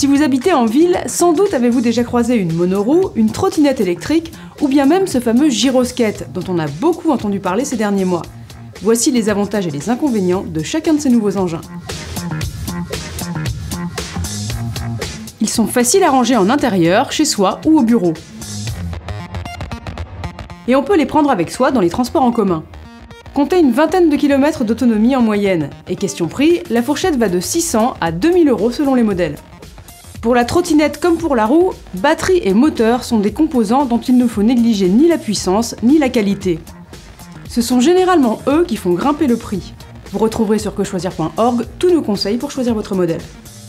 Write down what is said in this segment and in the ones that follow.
Si vous habitez en ville, sans doute avez-vous déjà croisé une monoroue, une trottinette électrique ou bien même ce fameux gyroskate dont on a beaucoup entendu parler ces derniers mois. Voici les avantages et les inconvénients de chacun de ces nouveaux engins. Ils sont faciles à ranger en intérieur, chez soi ou au bureau. Et on peut les prendre avec soi dans les transports en commun. Comptez une vingtaine de kilomètres d'autonomie en moyenne. Et question prix, la fourchette va de 600 à 2000 € selon les modèles. Pour la trottinette comme pour la roue, batterie et moteur sont des composants dont il ne faut négliger ni la puissance ni la qualité. Ce sont généralement eux qui font grimper le prix. Vous retrouverez sur quechoisir.org tous nos conseils pour choisir votre modèle.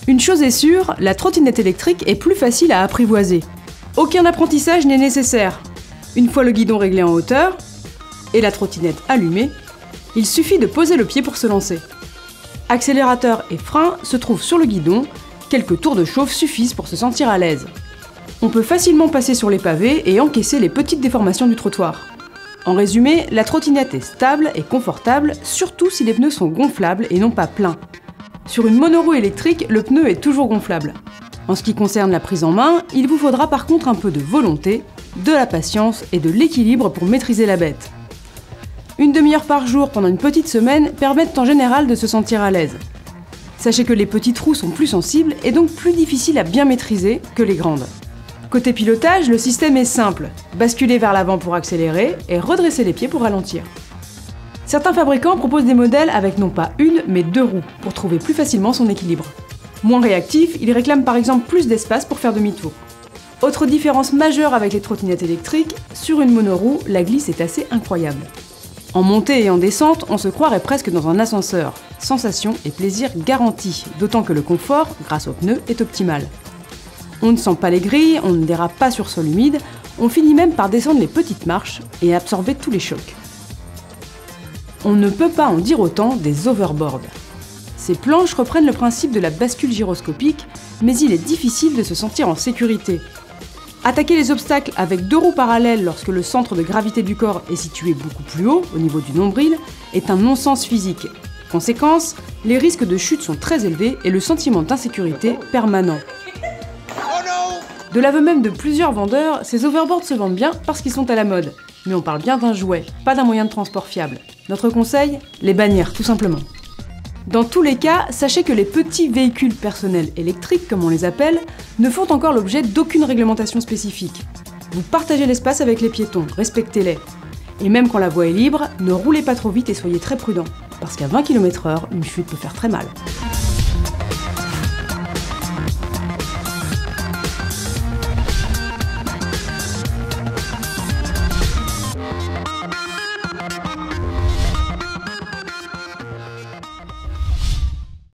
Une chose est sûre, la trottinette électrique est plus facile à apprivoiser. Aucun apprentissage n'est nécessaire. Une fois le guidon réglé en hauteur et la trottinette allumée, il suffit de poser le pied pour se lancer. Accélérateur et frein se trouvent sur le guidon, quelques tours de chauffe suffisent pour se sentir à l'aise. On peut facilement passer sur les pavés et encaisser les petites déformations du trottoir. En résumé, la trottinette est stable et confortable, surtout si les pneus sont gonflables et non pas pleins. Sur une monoroue électrique, le pneu est toujours gonflable. En ce qui concerne la prise en main, il vous faudra par contre un peu de volonté, de la patience et de l'équilibre pour maîtriser la bête. Une demi-heure par jour pendant une petite semaine permettent en général de se sentir à l'aise. Sachez que les petites roues sont plus sensibles et donc plus difficiles à bien maîtriser que les grandes. Côté pilotage, le système est simple. Basculer vers l'avant pour accélérer et redresser les pieds pour ralentir. Certains fabricants proposent des modèles avec non pas une, mais 2 roues, pour trouver plus facilement son équilibre. Moins réactif, ils réclament par exemple plus d'espace pour faire demi-tour. Autre différence majeure avec les trottinettes électriques, sur une monoroue, la glisse est assez incroyable. En montée et en descente, on se croirait presque dans un ascenseur. Sensation et plaisir garantis, d'autant que le confort, grâce aux pneus, est optimal. On ne sent pas les grilles, on ne dérape pas sur sol humide, on finit même par descendre les petites marches et absorber tous les chocs. On ne peut pas en dire autant des overboards. Ces planches reprennent le principe de la bascule gyroscopique, mais il est difficile de se sentir en sécurité. Attaquer les obstacles avec 2 roues parallèles lorsque le centre de gravité du corps est situé beaucoup plus haut, au niveau du nombril, est un non-sens physique. Conséquence, les risques de chute sont très élevés et le sentiment d'insécurité permanent. De l'aveu même de plusieurs vendeurs, ces overboards se vendent bien parce qu'ils sont à la mode. Mais on parle bien d'un jouet, pas d'un moyen de transport fiable. Notre conseil, les bannir, tout simplement. Dans tous les cas, sachez que les petits véhicules personnels électriques, comme on les appelle, ne font encore l'objet d'aucune réglementation spécifique. Vous partagez l'espace avec les piétons, respectez-les. Et même quand la voie est libre, ne roulez pas trop vite et soyez très prudents, parce qu'à 20 km/h, une chute peut faire très mal.